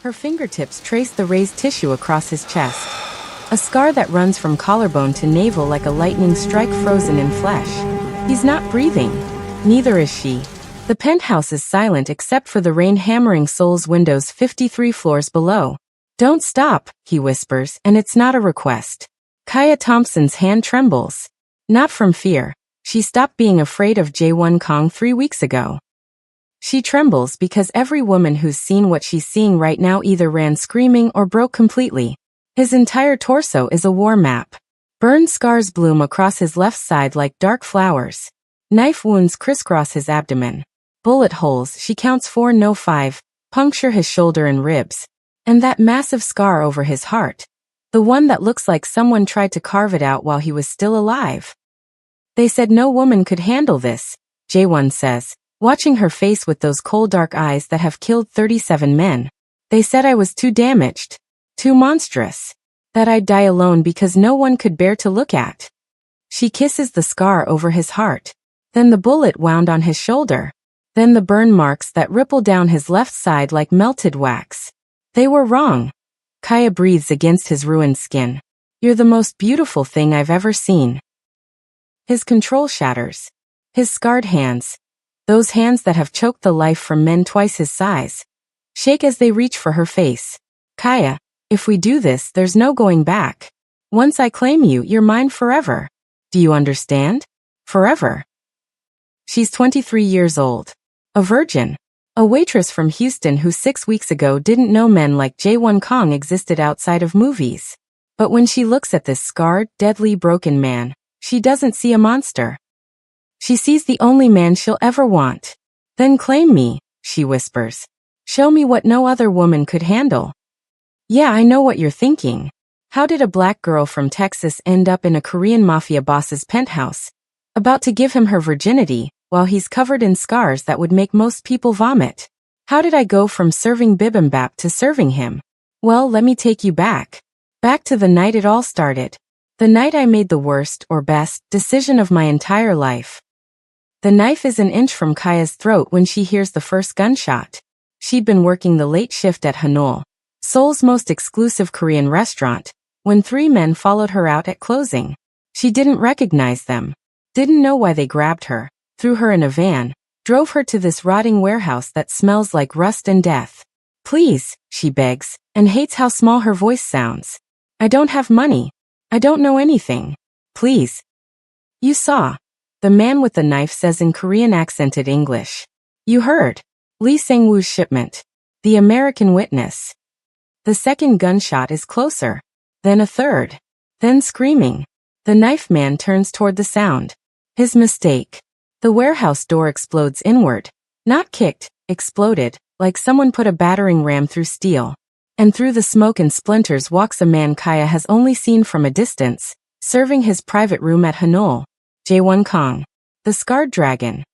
Her fingertips trace the raised tissue across his chest. A scar that runs from collarbone to navel like a lightning strike frozen in flesh. He's not breathing. Neither is she. The penthouse is silent except for the rain hammering Seoul's windows 53 floors below. "Don't stop," he whispers, and it's not a request. Kaya Thompson's hand trembles. Not from fear. She stopped being afraid of Jae-won Kang 3 weeks ago. She trembles because every woman who's seen what she's seeing right now either ran screaming or broke completely. His entire torso is a war map. Burned scars bloom across his left side like dark flowers. Knife wounds crisscross his abdomen. Bullet holes, she counts 4, no 5, puncture his shoulder and ribs. And that massive scar over his heart. The one that looks like someone tried to carve it out while he was still alive. "They said no woman could handle this," Jae-won says, watching her face with those cold dark eyes that have killed 37 men. "They said I was too damaged. Too monstrous. That I'd die alone because no one could bear to look at." She kisses the scar over his heart. Then the bullet wound on his shoulder. Then the burn marks that ripple down his left side like melted wax. They were wrong. Kaya breathes against his ruined skin. "You're the most beautiful thing I've ever seen." His control shatters. His scarred hands, those hands that have choked the life from men twice his size, shake as they reach for her face. "Kaya, if we do this, there's no going back. Once I claim you, you're mine forever. Do you understand? Forever." She's 23 years old. A virgin. A waitress from Houston who 6 weeks ago didn't know men like Jae-won Kang existed outside of movies. But when she looks at this scarred, deadly, broken man, she doesn't see a monster. She sees the only man she'll ever want. "Then claim me," she whispers. "Show me what no other woman could handle." Yeah, I know what you're thinking. How did a black girl from Texas end up in a Korean mafia boss's penthouse, about to give him her virginity, while he's covered in scars that would make most people vomit? How did I go from serving bibimbap to serving him? Well, let me take you back. Back to the night it all started. The night I made the worst, or best, decision of my entire life. The knife is an inch from Kaya's throat when she hears the first gunshot. She'd been working the late shift at Hanol, Seoul's most exclusive Korean restaurant, when 3 men followed her out at closing. She didn't recognize them. Didn't know why they grabbed her, threw her in a van, drove her to this rotting warehouse that smells like rust and death. "Please," she begs, and hates how small her voice sounds. "I don't have money. I don't know anything. Please." "You saw," the man with the knife says in Korean accented English. "You heard. Lee Sang-woo's shipment. The American witness." The second gunshot is closer. Then a third. Then screaming. The knife man turns toward the sound. His mistake. The warehouse door explodes inward. Not kicked, exploded, like someone put a battering ram through steel. And through the smoke and splinters walks a man Kaya has only seen from a distance, serving his private room at Hanol. Jae-won Kang. The scarred dragon.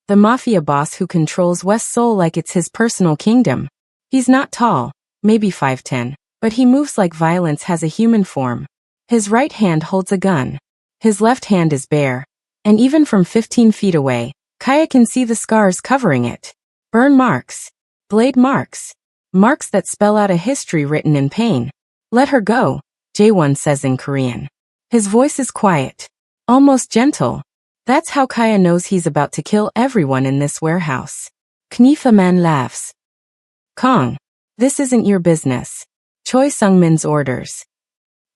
The mafia boss who controls West Seoul like it's his personal kingdom. He's not tall, maybe 5'10", but he moves like violence has a human form. His right hand holds a gun. His left hand is bare. And even from 15 feet away, Kaya can see the scars covering it. Burn marks. Blade marks. Marks that spell out a history written in pain. "Let her go," Jae-won says in Korean. His voice is quiet. Almost gentle. That's how Kaya knows he's about to kill everyone in this warehouse. Knifa man laughs. "Kang, this isn't your business. Choi Sung-min's orders.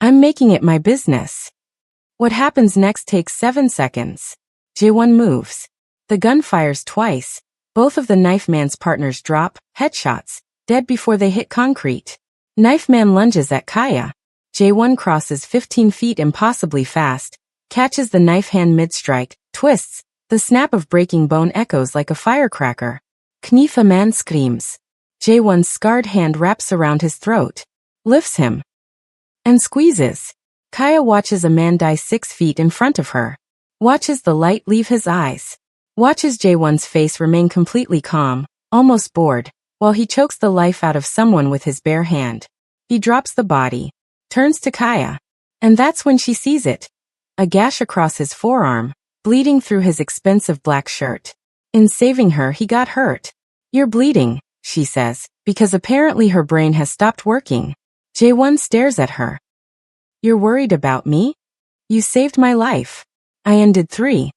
I'm making it my business." What happens next takes 7 seconds. Jae-won moves. The gun fires twice. Both of the knife man's partners drop, headshots, dead before they hit concrete. Knife man lunges at Kaya. Jae-won crosses 15 feet impossibly fast, catches the knife hand mid-strike, twists. The snap of breaking bone echoes like a firecracker. Knifa man screams. Jae-won's scarred hand wraps around his throat, lifts him, and squeezes. Kaya watches a man die 6 feet in front of her. Watches the light leave his eyes. Watches Jae-won's face remain completely calm, almost bored, while he chokes the life out of someone with his bare hand. He drops the body, turns to Kaya. And that's when she sees it. A gash across his forearm, bleeding through his expensive black shirt. In saving her, he got hurt. "You're bleeding," she says, because apparently her brain has stopped working. Jae-won stares at her. You're worried about me? You saved my life. I ended 3.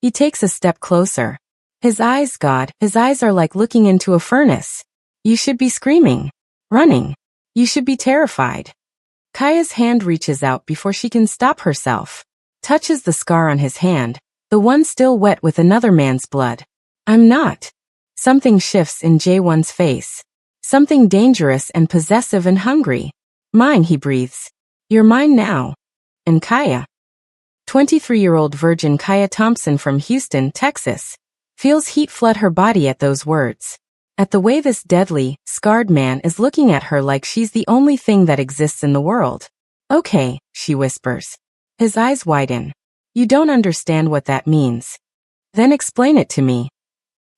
He takes a step closer. His eyes, God, his eyes are like looking into a furnace. You should be screaming. Running. You should be terrified. Kaya's hand reaches out before she can stop herself. Touches the scar on his hand, the one still wet with another man's blood. I'm not. Something shifts in Jae-won's face. Something dangerous and possessive and hungry. Mine, he breathes. You're mine now. And Kaya. 23-year-old virgin Kaya Thompson from Houston, Texas, feels heat flood her body at those words. At the way this deadly, scarred man is looking at her like she's the only thing that exists in the world. Okay, she whispers. His eyes widen. You don't understand what that means. Then explain it to me.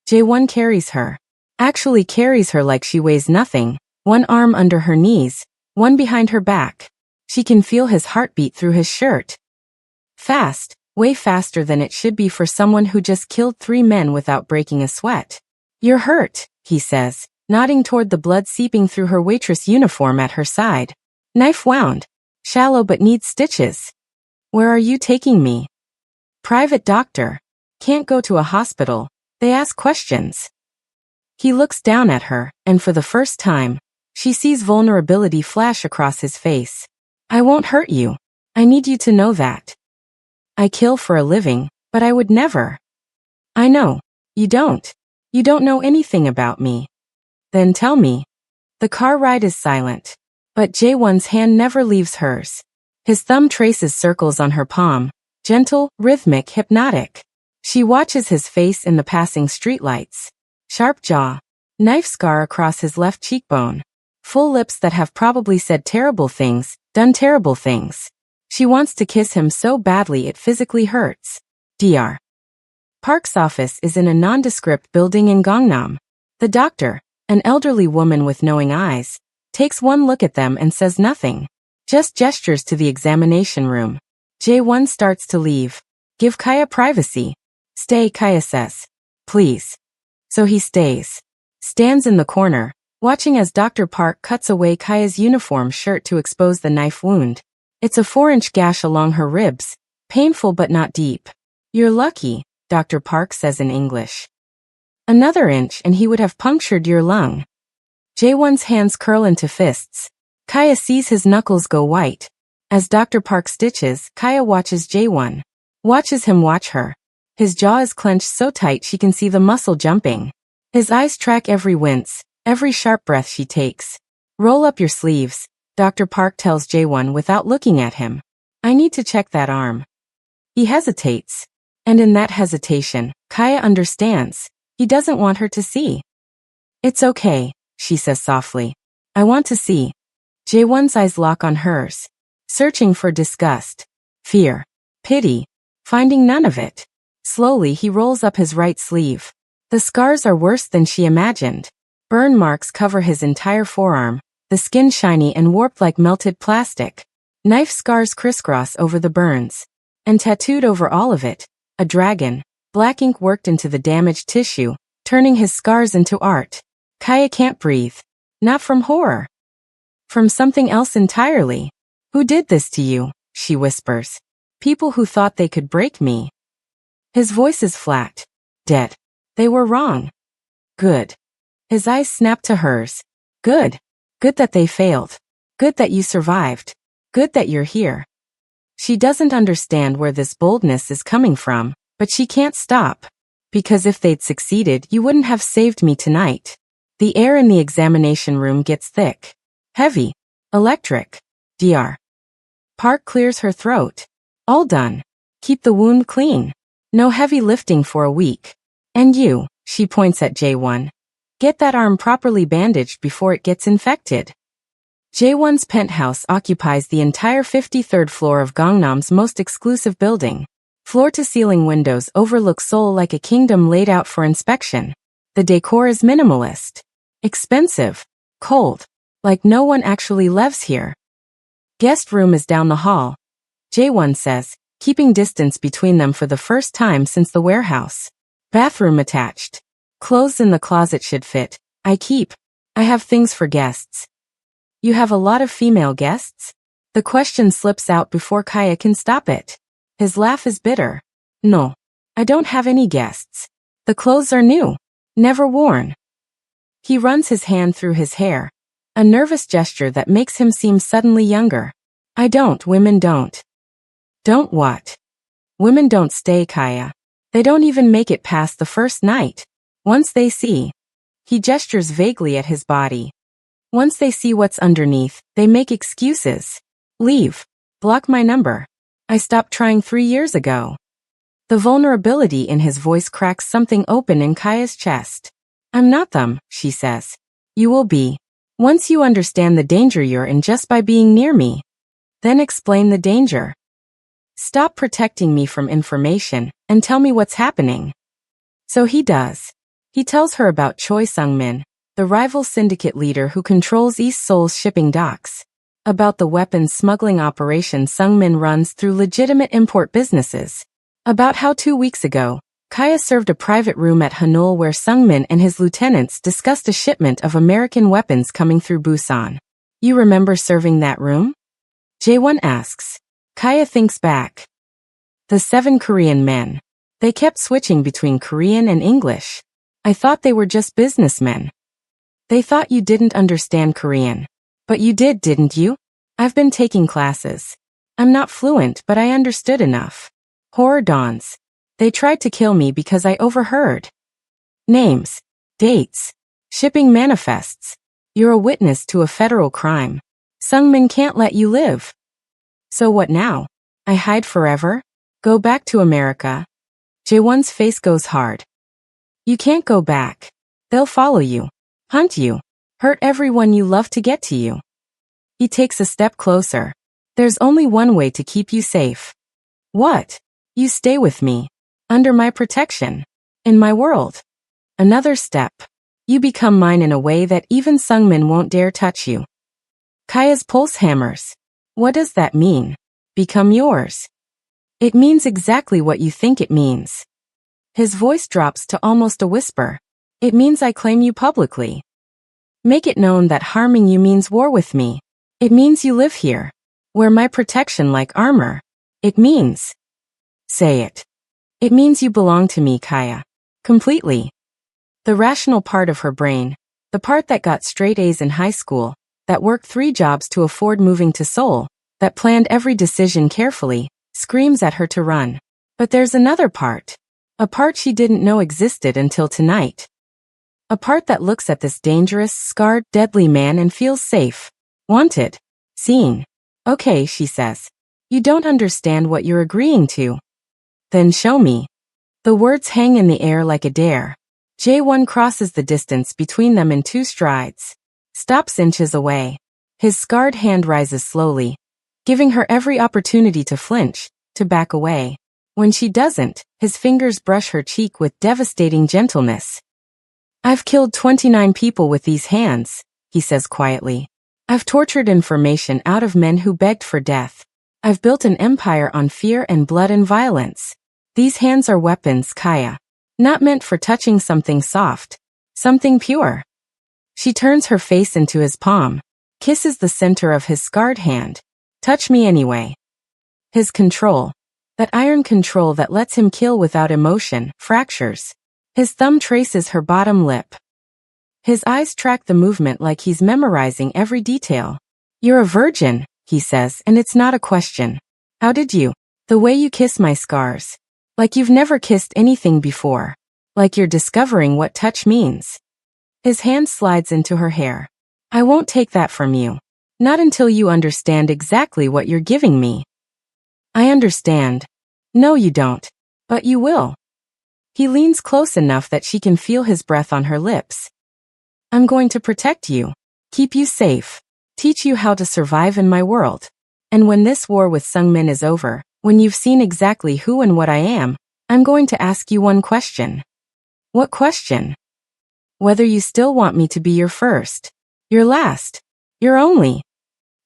Jae-won carries her. Actually carries her like she weighs nothing, one arm under her knees, one behind her back. She can feel his heartbeat through his shirt. Fast, way faster than it should be for someone who just killed 3 men without breaking a sweat. You're hurt, he says, nodding toward the blood seeping through her waitress uniform at her side. Knife wound. Shallow but needs stitches. Where are you taking me? Private doctor. Can't go to a hospital. They ask questions. He looks down at her, and for the first time, she sees vulnerability flash across his face. I won't hurt you. I need you to know that. I kill for a living, but I would never. I know. You don't. You don't know anything about me. Then tell me. The car ride is silent, but Jae-won's hand never leaves hers. His thumb traces circles on her palm, gentle, rhythmic, hypnotic. She watches his face in the passing streetlights. Sharp jaw, knife scar across his left cheekbone. Full lips that have probably said terrible things, done terrible things. She wants to kiss him so badly it physically hurts. Dr. Park's office is in a nondescript building in Gangnam. The doctor, an elderly woman with knowing eyes, takes one look at them and says nothing. Just gestures to the examination room. Jae-won starts to leave. Give Kaya privacy. Stay, Kaya says. Please. So he stays. Stands in the corner, watching as Dr. Park cuts away Kaya's uniform shirt to expose the knife wound. It's a 4-inch gash along her ribs, painful but not deep. You're lucky, Dr. Park says in English. Another inch and he would have punctured your lung. Jae-won's hands curl into fists. Kaya sees his knuckles go white. As Dr. Park stitches, Kaya watches Jae-won. Watches him watch her. His jaw is clenched so tight she can see the muscle jumping. His eyes track every wince, every sharp breath she takes. Roll up your sleeves, Dr. Park tells Jae-won without looking at him. I need to check that arm. He hesitates. And in that hesitation, Kaya understands. He doesn't want her to see. It's okay, she says softly. I want to see. Jae-won's eyes lock on hers, searching for disgust, fear, pity, finding none of it. Slowly he rolls up his right sleeve. The scars are worse than she imagined. Burn marks cover his entire forearm, the skin shiny and warped like melted plastic. Knife scars crisscross over the burns. And tattooed over all of it, a dragon, black ink worked into the damaged tissue, turning his scars into art. Kaya can't breathe. Not from horror. From something else entirely. Who did this to you? She whispers. People who thought they could break me. His voice is flat. Dead. They were wrong. Good. His eyes snap to hers. Good. Good that they failed. Good that you survived. Good that you're here. She doesn't understand where this boldness is coming from, but she can't stop. Because if they'd succeeded, you wouldn't have saved me tonight. The air in the examination room gets thick. Heavy. Electric. Dr. Park clears her throat. All done. Keep the wound clean. No heavy lifting for a week. And you, she points at Jae-won. Get that arm properly bandaged before it gets infected. Jae-won's penthouse occupies the entire 53rd floor of Gangnam's most exclusive building. Floor-to-ceiling windows overlook Seoul like a kingdom laid out for inspection. The decor is minimalist. Expensive. Cold. Like no one actually lives here. Guest room is down the hall. Jae-won says, keeping distance between them for the first time since the warehouse. Bathroom attached. Clothes in the closet should fit. I I have things for guests. You have a lot of female guests? The question slips out before Kaya can stop it. His laugh is bitter. No. I don't have any guests. The clothes are new. Never worn. He runs his hand through his hair. A nervous gesture that makes him seem suddenly younger. Women don't. Don't what? Women don't stay, Kaya. They don't even make it past the first night. Once they see. He gestures vaguely at his body. Once they see what's underneath, they make excuses. Leave. Block my number. I stopped trying 3 years ago. The vulnerability in his voice cracks something open in Kaya's chest. I'm not them, she says. You will be. Once you understand the danger you're in just by being near me. Then explain the danger. Stop protecting me from information, and tell me what's happening. So he does. He tells her about Choi Sung-min, the rival syndicate leader who controls East Seoul's shipping docks. About the weapons smuggling operation Sung-min runs through legitimate import businesses. About how 2 weeks ago, Kaya served a private room at Hanul where Sung-min and his lieutenants discussed a shipment of American weapons coming through Busan. You remember serving that room? Jae-won asks. Kaya thinks back. The 7 Korean men. They kept switching between Korean and English. I thought they were just businessmen. They thought you didn't understand Korean. But you did, didn't you? I've been taking classes. I'm not fluent, but I understood enough. Horror dawns. They tried to kill me because I overheard. Names. Dates. Shipping manifests. You're a witness to a federal crime. Sung-min can't let you live. So what now? I hide forever? Go back to America? Jae-won's face goes hard. You can't go back. They'll follow you. Hunt you. Hurt everyone you love to get to you. He takes a step closer. There's only one way to keep you safe. What? You stay with me. Under my protection. In my world. Another step. You become mine in a way that even Sung-min won't dare touch you. Kaya's pulse hammers. What does that mean? Become yours. It means exactly what you think it means. His voice drops to almost a whisper. It means I claim you publicly. Make it known that harming you means war with me. It means you live here. Wear my protection like armor. It means. Say it. It means you belong to me, Kaya. Completely. The rational part of her brain, the part that got straight A's in high school, that worked 3 jobs to afford moving to Seoul, that planned every decision carefully, screams at her to run. But there's another part. A part she didn't know existed until tonight. A part that looks at this dangerous, scarred, deadly man and feels safe. Wanted. Seen. Okay, she says. You don't understand what you're agreeing to. Then show me. The words hang in the air like a dare. Jae-won crosses the distance between them in 2 strides. Stops inches away. His scarred hand rises slowly, giving her every opportunity to flinch, to back away. When she doesn't, his fingers brush her cheek with devastating gentleness. I've killed 29 people with these hands, he says quietly. I've tortured information out of men who begged for death. I've built an empire on fear and blood and violence. These hands are weapons, Kaya. Not meant for touching something soft. Something pure. She turns her face into his palm. Kisses the center of his scarred hand. Touch me anyway. His control. That iron control that lets him kill without emotion, fractures. His thumb traces her bottom lip. His eyes track the movement like he's memorizing every detail. You're a virgin, he says, and it's not a question. How did you? The way you kiss my scars. Like you've never kissed anything before. Like you're discovering what touch means. His hand slides into her hair. I won't take that from you. Not until you understand exactly what you're giving me. I understand. No, you don't. But you will. He leans close enough that she can feel his breath on her lips. I'm going to protect you. Keep you safe. Teach you how to survive in my world. And when this war with Sung-min is over, when you've seen exactly who and what I am, I'm going to ask you one question. What question? Whether you still want me to be your first, your last, your only.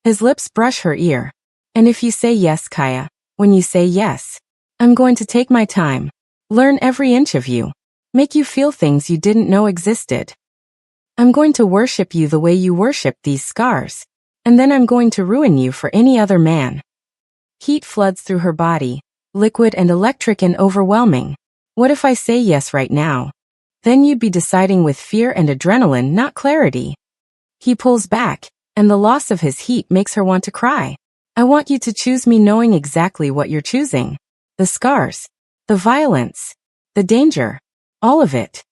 His lips brush her ear. And if you say yes, Kaya, when you say yes, I'm going to take my time, learn every inch of you, make you feel things you didn't know existed. I'm going to worship you the way you worship these scars. And then I'm going to ruin you for any other man. Heat floods through her body, liquid and electric and overwhelming. What if I say yes right now? Then you'd be deciding with fear and adrenaline, not clarity. He pulls back, and the loss of his heat makes her want to cry. I want you to choose me knowing exactly what you're choosing. The scars, the violence, the danger, all of it.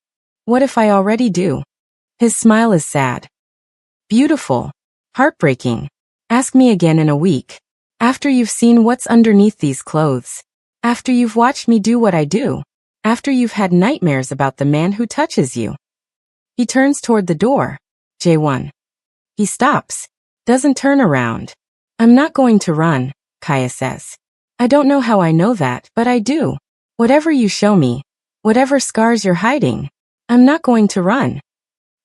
What if I already do? His smile is sad. Beautiful. Heartbreaking. Ask me again in a week. After you've seen what's underneath these clothes. After you've watched me do what I do. After you've had nightmares about the man who touches you. He turns toward the door. J1. He stops. Doesn't turn around. I'm not going to run, Kaya says. I don't know how I know that, but I do. Whatever you show me, whatever scars you're hiding, I'm not going to run.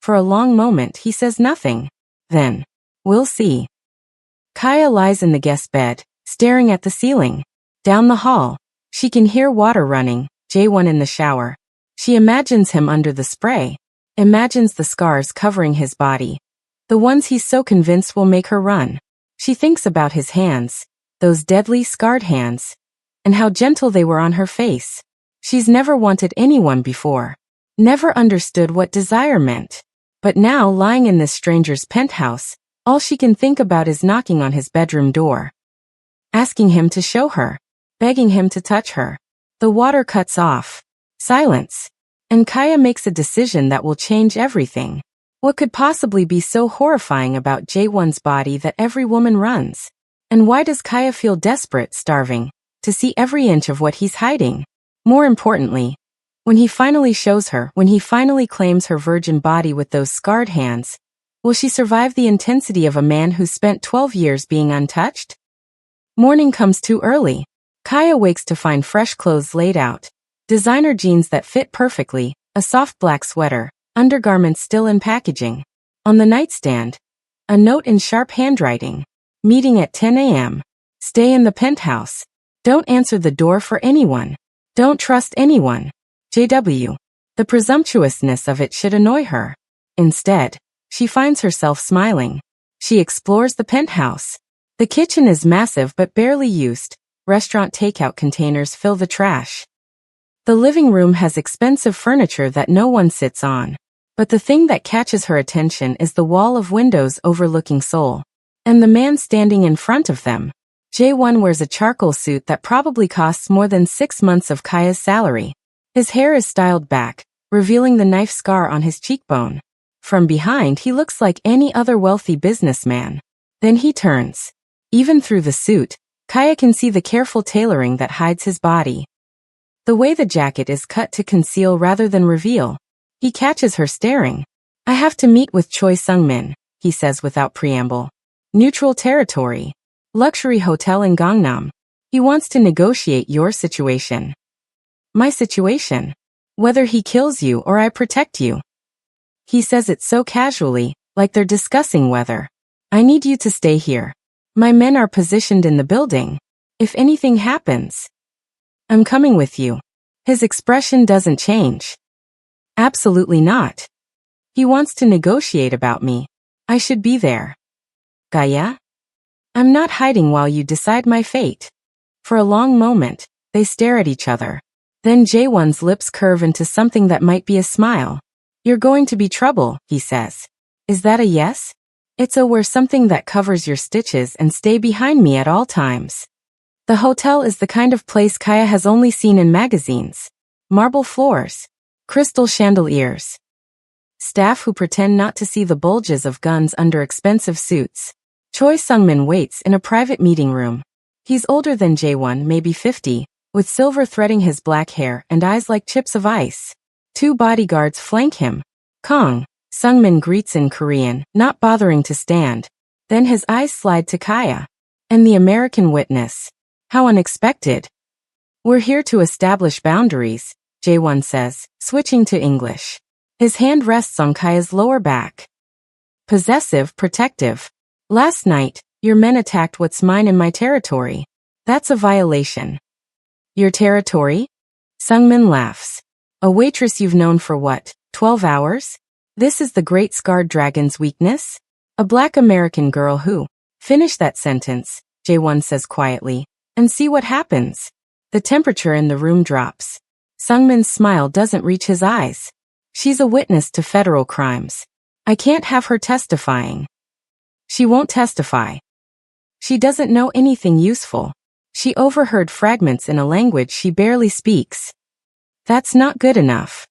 For a long moment he says nothing. Then, we'll see. Kaya lies in the guest bed, staring at the ceiling. Down the hall, she can hear water running, J1 in the shower. She imagines him under the spray. Imagines the scars covering his body. The ones he's so convinced will make her run. She thinks about his hands, those deadly scarred hands, and how gentle they were on her face. She's never wanted anyone before. Never understood what desire meant. But now, lying in this stranger's penthouse, all she can think about is knocking on his bedroom door. Asking him to show her. Begging him to touch her. The water cuts off. Silence. And Kaya makes a decision that will change everything. What could possibly be so horrifying about J1's body that every woman runs? And why does Kaya feel desperate, starving, to see every inch of what he's hiding? More importantly, when he finally shows her, when he finally claims her virgin body with those scarred hands, will she survive the intensity of a man who spent 12 years being untouched? Morning comes too early. Kaya wakes to find fresh clothes laid out. Designer jeans that fit perfectly, a soft black sweater, undergarments still in packaging. On the nightstand, a note in sharp handwriting. Meeting at 10 a.m. Stay in the penthouse. Don't answer the door for anyone. Don't trust anyone. JW. The presumptuousness of it should annoy her. Instead, she finds herself smiling. She explores the penthouse. The kitchen is massive but barely used. Restaurant takeout containers fill the trash. The living room has expensive furniture that no one sits on. But the thing that catches her attention is the wall of windows overlooking Seoul. And the man standing in front of them. J1 wears a charcoal suit that probably costs more than 6 months of Kaya's salary. His hair is styled back, revealing the knife scar on his cheekbone. From behind he looks like any other wealthy businessman. Then he turns. Even through the suit, Kaya can see the careful tailoring that hides his body. The way the jacket is cut to conceal rather than reveal. He catches her staring. I have to meet with Choi Sung-min, he says without preamble. Neutral territory. Luxury hotel in Gangnam. He wants to negotiate your situation. My situation. Whether he kills you or I protect you. He says it so casually, like they're discussing whether. I need you to stay here. My men are positioned in the building. If anything happens, I'm coming with you. His expression doesn't change. Absolutely not. He wants to negotiate about me. I should be there. Kaya? I'm not hiding while you decide my fate. For a long moment, they stare at each other. Then J1's lips curve into something that might be a smile. You're going to be trouble, he says. Is that a yes? It's a wear something that covers your stitches and stay behind me at all times. The hotel is the kind of place Kaya has only seen in magazines. Marble floors. Crystal chandeliers. Staff who pretend not to see the bulges of guns under expensive suits. Choi Sung-min waits in a private meeting room. He's older than J1, maybe 50, with silver threading his black hair and eyes like chips of ice. 2 bodyguards flank him. Kong, Sung-min greets in Korean, not bothering to stand. Then his eyes slide to Kaya. And the American witness. How unexpected. We're here to establish boundaries, J1 says, switching to English. His hand rests on Kaya's lower back. Possessive, protective. Last night, your men attacked what's mine in my territory. That's a violation. Your territory? Sung-min laughs. A waitress you've known for what, 12 hours? This is the great scarred dragon's weakness? A black American girl who... Finish that sentence, Jae-won says quietly, and see what happens. The temperature in the room drops. Sungmin's smile doesn't reach his eyes. She's a witness to federal crimes. I can't have her testifying. She won't testify. She doesn't know anything useful. She overheard fragments in a language she barely speaks. That's not good enough.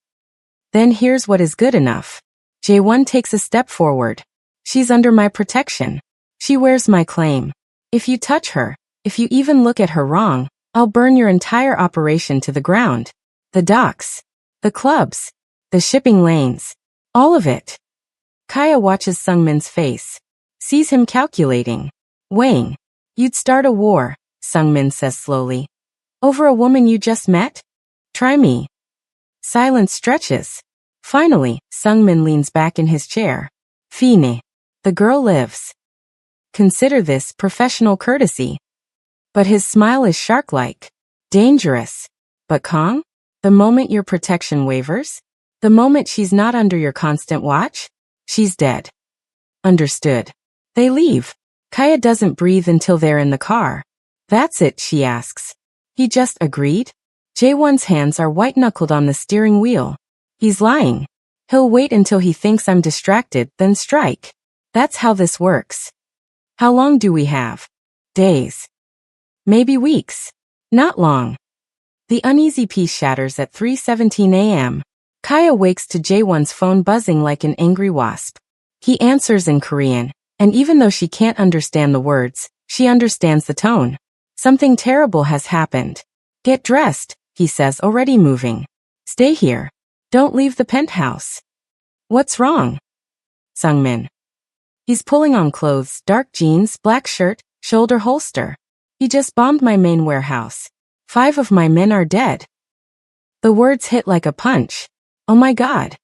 Then here's what is good enough. Jae-won takes a step forward. She's under my protection. She wears my claim. If you touch her, if you even look at her wrong, I'll burn your entire operation to the ground. The docks, the clubs, the shipping lanes, all of it. Kaya watches Sungmin's face, sees him calculating, weighing. You'd start a war, Sungmin says slowly. Over a woman you just met? Try me. Silence stretches. Finally, Sungmin leans back in his chair. Fine. The girl lives. Consider this professional courtesy. But his smile is shark-like. Dangerous. But calm? The moment your protection wavers? The moment she's not under your constant watch? She's dead. Understood. They leave. Kaya doesn't breathe until they're in the car. That's it, she asks. He just agreed? Jae-won's hands are white-knuckled on the steering wheel. He's lying. He'll wait until he thinks I'm distracted, then strike. That's how this works. How long do we have? Days. Maybe weeks. Not long. The uneasy peace shatters at 3:17 a.m. Kaya wakes to Jae-won's phone buzzing like an angry wasp. He answers in Korean, and even though she can't understand the words, she understands the tone. Something terrible has happened. Get dressed, he says, already moving. Stay here. Don't leave the penthouse. What's wrong? Sungmin. He's pulling on clothes, dark jeans, black shirt, shoulder holster. He just bombed my main warehouse. 5 of my men are dead. The words hit like a punch. Oh my God.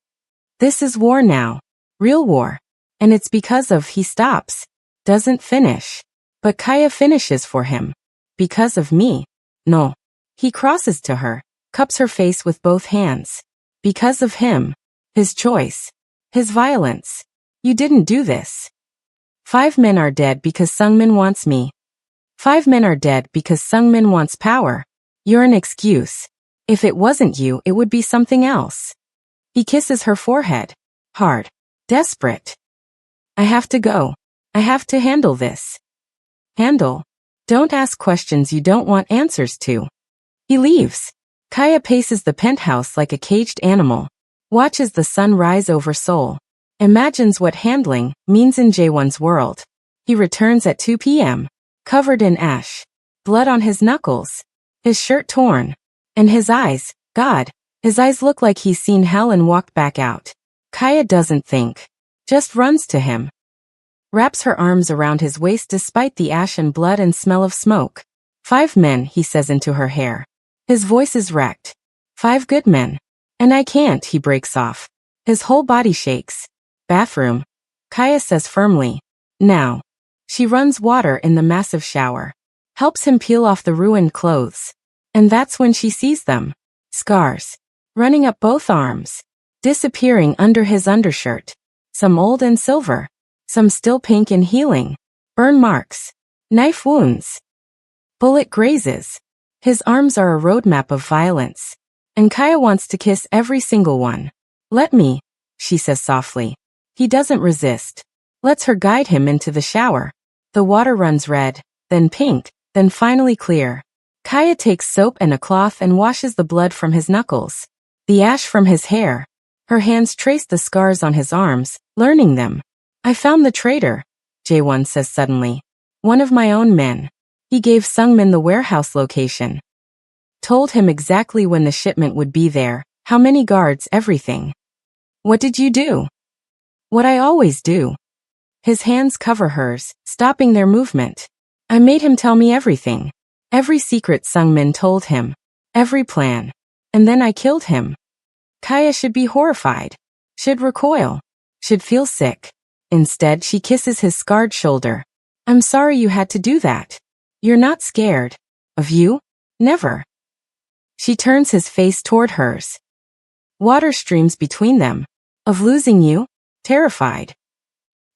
This is war now. Real war. And it's because of he stops. Doesn't finish. But Kaya finishes for him. Because of me. No. He crosses to her, cups her face with both hands. Because of him. His choice. His violence. You didn't do this. 5 men are dead because Sungmin wants me. 5 men are dead because Sungmin wants power. You're an excuse. If it wasn't you, it would be something else. He kisses her forehead. Hard. Desperate. I have to go. I have to handle this. Handle. Don't ask questions you don't want answers to. He leaves. Kaya paces the penthouse like a caged animal. Watches the sun rise over Seoul. Imagines what handling means in Jae-won's world. He returns at 2 p.m. Covered in ash. Blood on his knuckles. His shirt torn. And his eyes, God, his eyes look like he's seen hell and walked back out. Kaya doesn't think. Just runs to him. Wraps her arms around his waist despite the ash and blood and smell of smoke. 5 men, he says into her hair. His voice is wrecked. 5 good men. And I can't, he breaks off. His whole body shakes. Bathroom. Kaya says firmly. Now. She runs water in the massive shower. Helps him peel off the ruined clothes. And that's when she sees them. Scars. Running up both arms. Disappearing under his undershirt. Some old and silver. Some still pink and healing. Burn marks. Knife wounds. Bullet grazes. His arms are a roadmap of violence. And Kaya wants to kiss every single one. Let me, she says softly. He doesn't resist. Lets her guide him into the shower. The water runs red, then pink, then finally clear. Kaya takes soap and a cloth and washes the blood from his knuckles. The ash from his hair. Her hands trace the scars on his arms, learning them. I found the traitor, Jae-won says suddenly. One of my own men. He gave Sungmin the warehouse location. Told him exactly when the shipment would be there, how many guards, everything. What did you do? What I always do. His hands cover hers, stopping their movement. I made him tell me everything. Every secret Sungmin told him. Every plan. And then I killed him. Kaya should be horrified. Should recoil. Should feel sick. Instead, she kisses his scarred shoulder. I'm sorry you had to do that. You're not scared. Of you? Never. She turns his face toward hers. Water streams between them. Of losing you? terrified.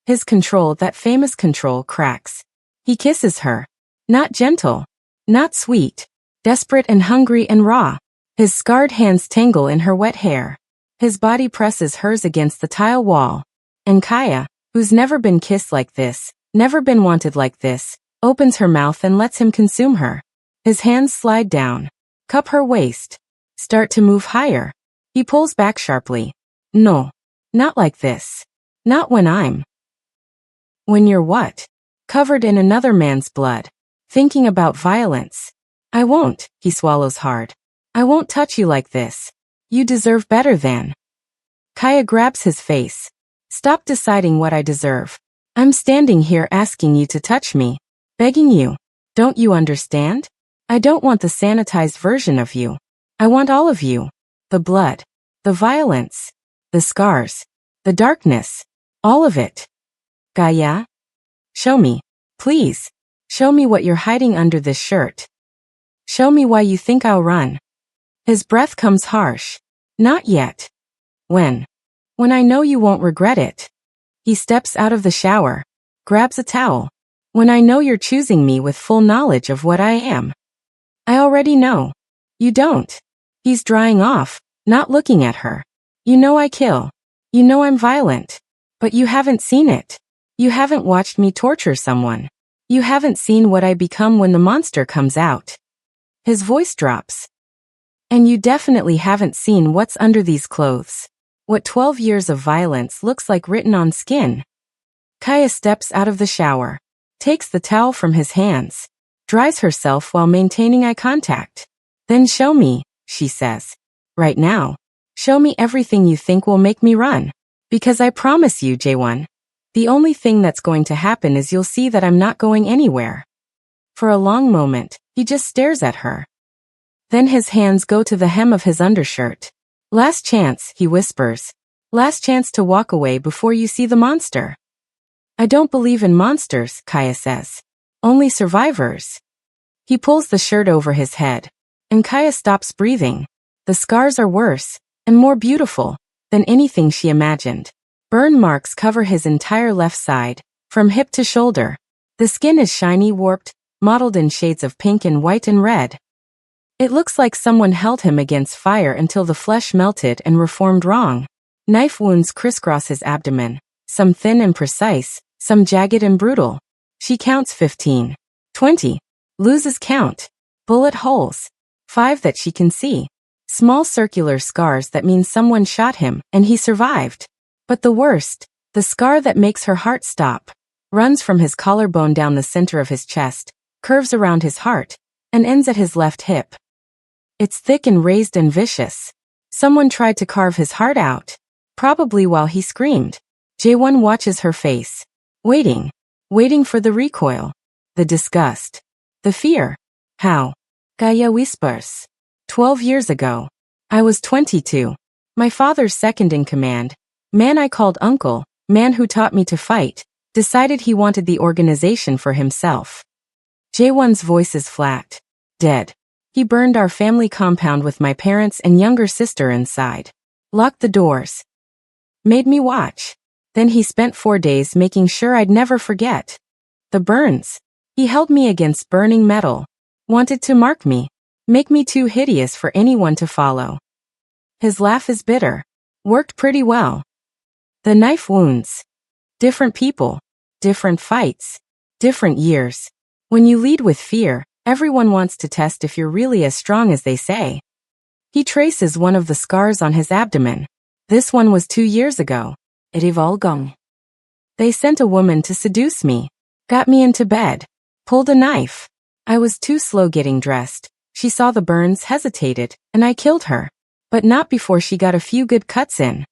His control, that famous control, cracks. He kisses her. Not gentle. Not sweet. Desperate and hungry and raw. His scarred hands tangle in her wet hair. His body presses hers against the tile wall. And Kaya, who's never been kissed like this, never been wanted like this, opens her mouth and lets him consume her. His hands slide down, cup her waist, start to move higher. He pulls back sharply. No. Not like this. Not when you're what? Covered in another man's blood. Thinking about violence. I won't, he swallows hard. I won't touch you like this. You deserve better than. Kaya grabs his face. Stop deciding what I deserve. I'm standing here asking you to touch me. Begging you. Don't you understand? I don't want the sanitized version of you. I want all of you. The blood. The violence. The scars. The darkness. All of it. Kaya? Show me. Please. Show me what you're hiding under this shirt. Show me why you think I'll run. His breath comes harsh. Not yet. When? When I know you won't regret it. He steps out of the shower. Grabs a towel. When I know you're choosing me with full knowledge of what I am. I already know. You don't. He's drying off, not looking at her. You know I kill. You know I'm violent. But you haven't seen it. You haven't watched me torture someone. You haven't seen what I become when the monster comes out. His voice drops. And you definitely haven't seen what's under these clothes. What 12 years of violence looks like written on skin. Kaya steps out of the shower, takes the towel from his hands, dries herself while maintaining eye contact. Then show me, she says. Right now. Show me everything you think will make me run. Because I promise you, J1, the only thing that's going to happen is you'll see that I'm not going anywhere. For a long moment, he just stares at her. Then his hands go to the hem of his undershirt. Last chance, he whispers. Last chance to walk away before you see the monster. I don't believe in monsters, Kaya says. Only survivors. He pulls the shirt over his head. And Kaya stops breathing. The scars are worse, and more beautiful, than anything she imagined. Burn marks cover his entire left side, from hip to shoulder. The skin is shiny, warped, mottled in shades of pink and white and red. It looks like someone held him against fire until the flesh melted and reformed wrong. Knife wounds crisscross his abdomen, some thin and precise, some jagged and brutal. She counts 15, 20, loses count. Bullet holes. 5 that she can see. Small circular scars that mean someone shot him and he survived. But the worst, the scar that makes her heart stop, runs from his collarbone down the center of his chest, curves around his heart, and ends at his left hip. It's thick and raised and vicious. Someone tried to carve his heart out, probably while he screamed. J1 watches her face, waiting for the recoil, the disgust, the fear. How? Kaya whispers. 12 years ago. I was 22. My father's second in command, man I called uncle, man who taught me to fight, decided he wanted the organization for himself. J1's voice is flat. Dead. He burned our family compound with my parents and younger sister inside. Locked the doors. Made me watch. Then he spent 4 days making sure I'd never forget. The burns. He held me against burning metal. Wanted to mark me. Make me too hideous for anyone to follow. His laugh is bitter. Worked pretty well. The knife wounds. Different people. Different fights. Different years. When you lead with fear, everyone wants to test if you're really as strong as they say. He traces one of the scars on his abdomen. This one was 2 years ago. It evolgong. They sent a woman to seduce me. Got me into bed. Pulled a knife. I was too slow getting dressed. She saw the burns, hesitated, and I killed her. But not before she got a few good cuts in.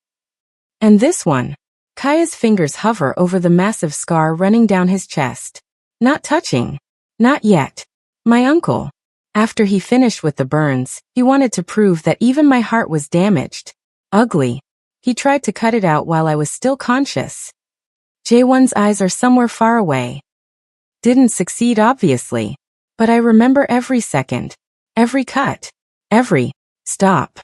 And this one. Kaya's fingers hover over the massive scar running down his chest. Not touching. Not yet. My uncle. After he finished with the burns, he wanted to prove that even my heart was damaged. Ugly. He tried to cut it out while I was still conscious. J1's eyes are somewhere far away. Didn't succeed obviously. But I remember every second. Every cut. Every stop.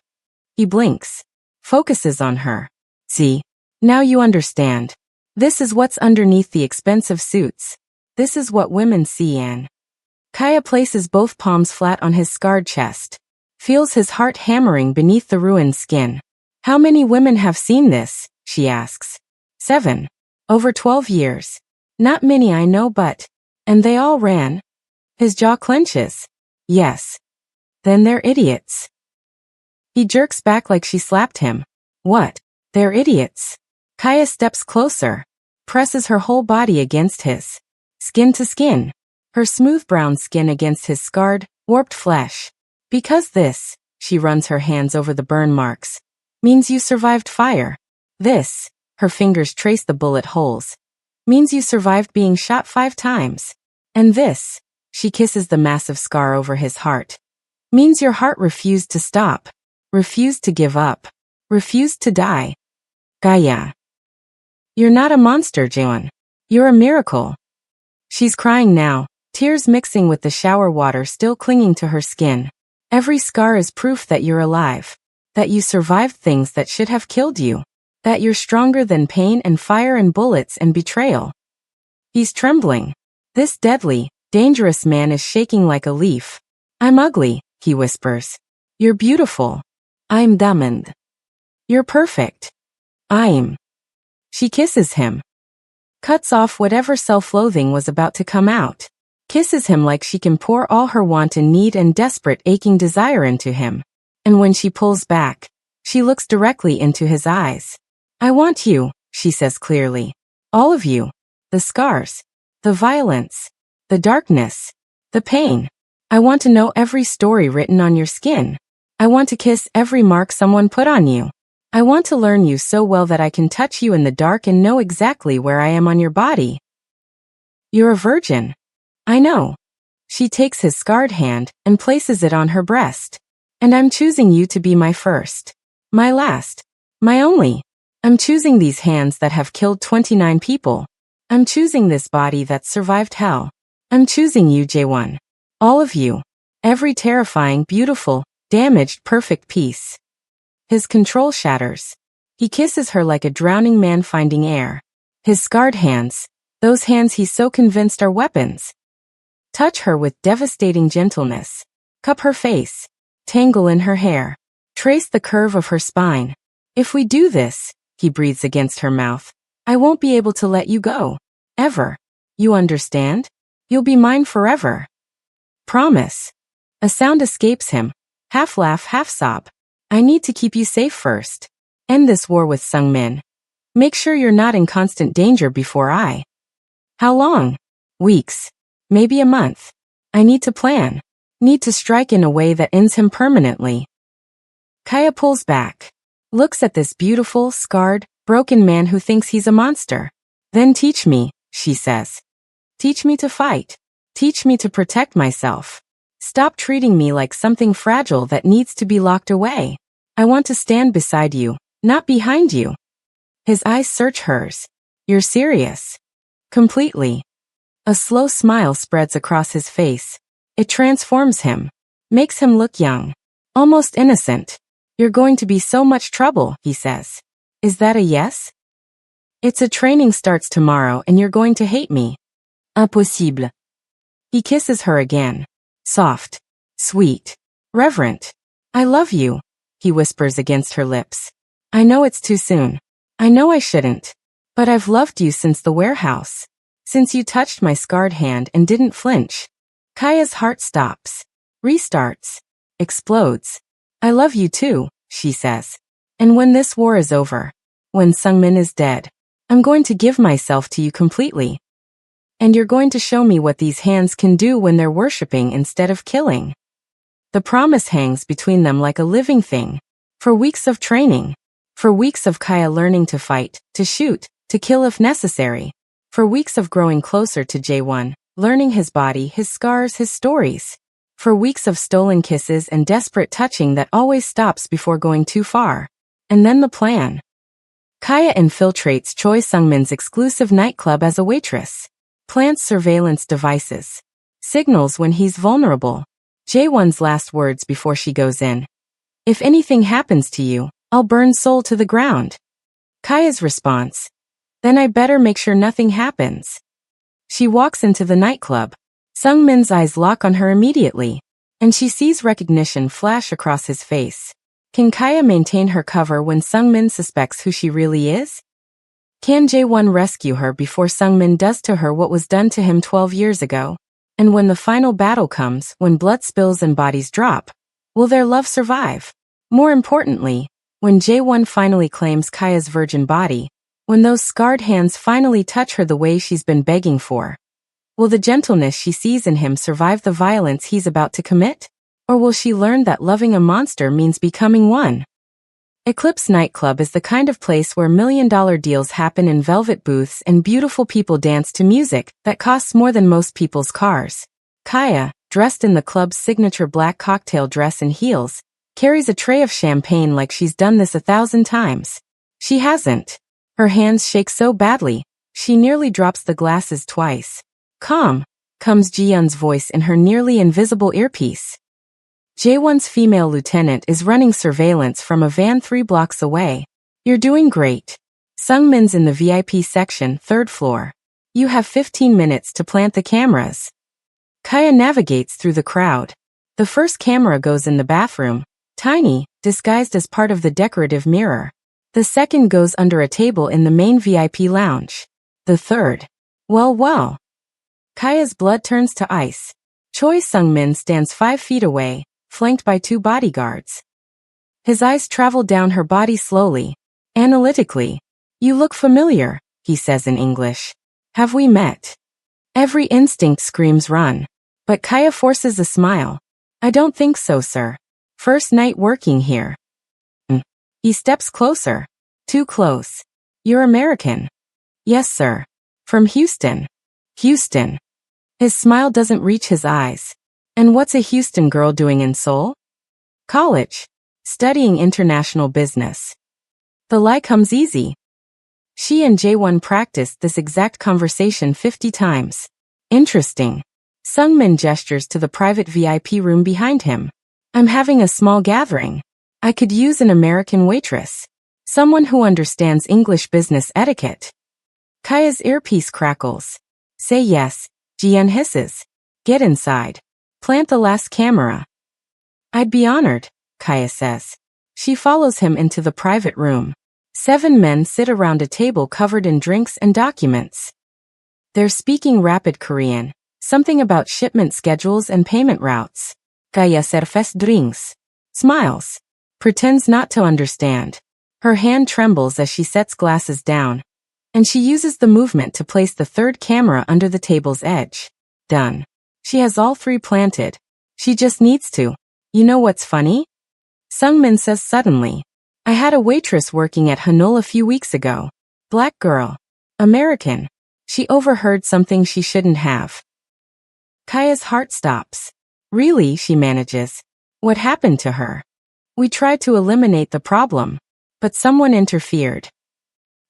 He blinks. Focuses on her. See? Now you understand. This is what's underneath the expensive suits. This is what women see in. Kaya places both palms flat on his scarred chest. Feels his heart hammering beneath the ruined skin. How many women have seen this? She asks. 7. Over 12 years. Not many I know but. And they all ran? His jaw clenches. Yes. Then they're idiots. He jerks back like she slapped him. What? They're idiots. Kaya steps closer. Presses her whole body against his. Skin to skin. Her smooth brown skin against his scarred, warped flesh. Because this, she runs her hands over the burn marks, means you survived fire. This, her fingers trace the bullet holes, means you survived being shot 5 times. And this, she kisses the massive scar over his heart, means your heart refused to stop, refused to give up, refused to die. Kaya. You're not a monster, Jaewon. You're a miracle. She's crying now, tears mixing with the shower water still clinging to her skin. Every scar is proof that you're alive, that you survived things that should have killed you, that you're stronger than pain and fire and bullets and betrayal. He's trembling. This deadly, dangerous man is shaking like a leaf. I'm ugly, he whispers. You're beautiful. I'm diamond. You're perfect. I'm. She kisses him. Cuts off whatever self-loathing was about to come out. Kisses him like she can pour all her wanton need and desperate aching desire into him. And when she pulls back, she looks directly into his eyes. I want you, she says clearly. All of you. The scars. The violence. The darkness. The pain. I want to know every story written on your skin. I want to kiss every mark someone put on you. I want to learn you so well that I can touch you in the dark and know exactly where I am on your body. You're a virgin. I know. She takes his scarred hand and places it on her breast. And I'm choosing you to be my first. My last. My only. I'm choosing these hands that have killed 29 people. I'm choosing this body that survived hell. I'm choosing you, Jaewon. All of you. Every terrifying, beautiful, damaged, perfect piece. His control shatters. He kisses her like a drowning man finding air. His scarred hands, those hands he's so convinced are weapons. Touch her with devastating gentleness. Cup her face. Tangle in her hair. Trace the curve of her spine. If we do this, he breathes against her mouth, I won't be able to let you go. Ever. You understand? You'll be mine forever. Promise. A sound escapes him. Half laugh, half sob. I need to keep you safe first. End this war with Sungmin. Make sure you're not in constant danger before I. How long? Weeks. Maybe a month. I need to plan. Need to strike in a way that ends him permanently. Kaya pulls back. Looks at this beautiful, scarred, broken man who thinks he's a monster. Then teach me, she says. Teach me to fight. Teach me to protect myself. Stop treating me like something fragile that needs to be locked away. I want to stand beside you, not behind you. His eyes search hers. You're serious. Completely. A slow smile spreads across his face. It transforms him. Makes him look young. Almost innocent. You're going to be so much trouble, he says. Is that a yes? It's a training starts tomorrow and you're going to hate me. Impossible. He kisses her again. Soft. Sweet. Reverent. I love you, he whispers against her lips. I know it's too soon. I know I shouldn't. But I've loved you since the warehouse. Since you touched my scarred hand and didn't flinch. Kaya's heart stops. Restarts. Explodes. I love you too, she says. And when this war is over, when Sungmin is dead, I'm going to give myself to you completely. And you're going to show me what these hands can do when they're worshipping instead of killing. The promise hangs between them like a living thing. For weeks of training. For weeks of Kaya learning to fight, to shoot, to kill if necessary. For weeks of growing closer to Jaewon, learning his body, his scars, his stories. For weeks of stolen kisses and desperate touching that always stops before going too far. And then the plan. Kaya infiltrates Choi Sungmin's exclusive nightclub as a waitress. Plants surveillance devices. Signals when he's vulnerable. Jaewon's last words before she goes in. If anything happens to you, I'll burn Seoul to the ground. Kaya's response. Then I better make sure nothing happens. She walks into the nightclub. Sungmin's eyes lock on her immediately, and she sees recognition flash across his face. Can Kaya maintain her cover when Sungmin suspects who she really is? Can Jae-won rescue her before Sungmin does to her what was done to him 12 years ago? And when the final battle comes, when blood spills and bodies drop, will their love survive? More importantly, when Jae-won finally claims Kaya's virgin body, when those scarred hands finally touch her the way she's been begging for, will the gentleness she sees in him survive the violence he's about to commit? Or will she learn that loving a monster means becoming one? Eclipse Nightclub is the kind of place where million-dollar deals happen in velvet booths and beautiful people dance to music that costs more than most people's cars. Kaya, dressed in the club's signature black cocktail dress and heels, carries a tray of champagne like she's done this 1,000 times. She hasn't. Her hands shake so badly, she nearly drops the glasses twice. Calm, comes Ji-yeon's voice in her nearly invisible earpiece. Jae-won's female lieutenant is running surveillance from a van 3 blocks away. You're doing great. Sungmin's in the VIP section, 3rd floor. You have 15 minutes to plant the cameras. Kaya navigates through the crowd. The first camera goes in the bathroom, tiny, disguised as part of the decorative mirror. The second goes under a table in the main VIP lounge. The third. Well. Kaya's blood turns to ice. Choi Sungmin stands 5 feet away, flanked by 2 bodyguards. His eyes travel down her body slowly, analytically. You look familiar, he says in English. Have we met? Every instinct screams run. But Kaya forces a smile. I don't think so, sir. First night working here. He steps closer. Too close. You're American. Yes, sir. From Houston. Houston. His smile doesn't reach his eyes. And what's a Houston girl doing in Seoul? College. Studying international business. The lie comes easy. She and Jae-won practiced this exact conversation 50 times. Interesting. Sungmin gestures to the private VIP room behind him. I'm having a small gathering. I could use an American waitress. Someone who understands English business etiquette. Kaya's earpiece crackles. Say yes, Ji-yeon hisses. Get inside. Plant the last camera. I'd be honored, Kaya says. She follows him into the private room. 7 men sit around a table covered in drinks and documents. They're speaking rapid Korean, something about shipment schedules and payment routes. Kaya serves drinks. Smiles. Pretends not to understand. Her hand trembles as she sets glasses down. And she uses the movement to place the 3rd camera under the table's edge. Done. She has all 3 planted. She just needs to. You know what's funny? Sungmin says suddenly. I had a waitress working at Hanul a few weeks ago. Black girl. American. She overheard something she shouldn't have. Kaya's heart stops. Really, she manages. What happened to her? We tried to eliminate the problem, but someone interfered.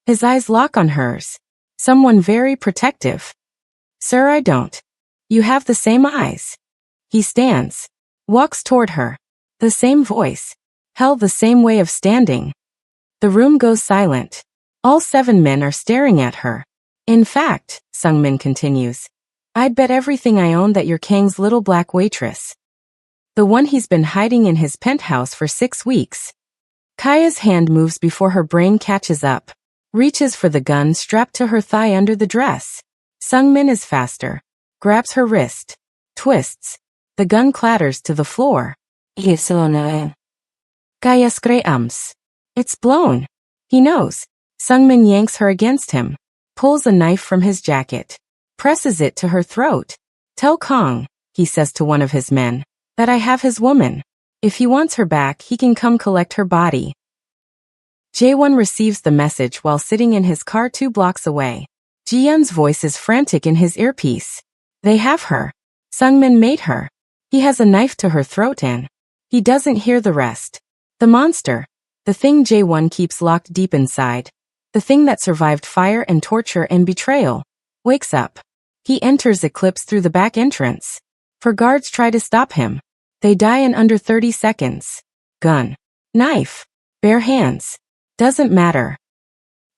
His eyes lock on hers. Someone very protective. Sir, I don't. You have the same eyes. He stands. Walks toward her. The same voice. Hell, the same way of standing. The room goes silent. All 7 men are staring at her. In fact, Sungmin continues, I'd bet everything I own that you're Kang's little black waitress. The one he's been hiding in his penthouse for 6 weeks. Kaya's hand moves before her brain catches up. Reaches for the gun strapped to her thigh under the dress. Sungmin is faster. Grabs her wrist. Twists. The gun clatters to the floor. Kaya screams. It's blown. He knows. Sungmin yanks her against him. Pulls a knife from his jacket. Presses it to her throat. Tell Kong, he says to one of his men, that I have his woman. If he wants her back, he can come collect her body. Jae-won receives the message while sitting in his car 2 blocks away. Ji-yeon's voice is frantic in his earpiece. They have her. Sungmin made her. He has a knife to her throat and he doesn't hear the rest. The monster. The thing Jae-won keeps locked deep inside. The thing that survived fire and torture and betrayal. Wakes up. He enters Eclipse through the back entrance. 4 guards try to stop him. They die in under 30 seconds. Gun. Knife. Bare hands. Doesn't matter.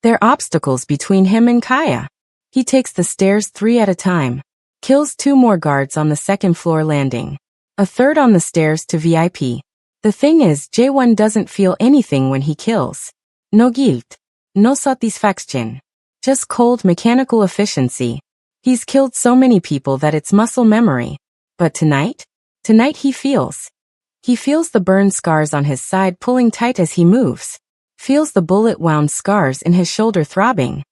They're obstacles between him and Kaya. He takes the stairs 3 at a time. Kills 2 more guards on the second floor landing. A third on the stairs to VIP. The thing is, Jaewon doesn't feel anything when he kills. No guilt. No satisfaction. Just cold mechanical efficiency. He's killed so many people that it's muscle memory. But tonight? Tonight he feels. He feels the burn scars on his side pulling tight as he moves. Feels the bullet-wound scars in his shoulder throbbing.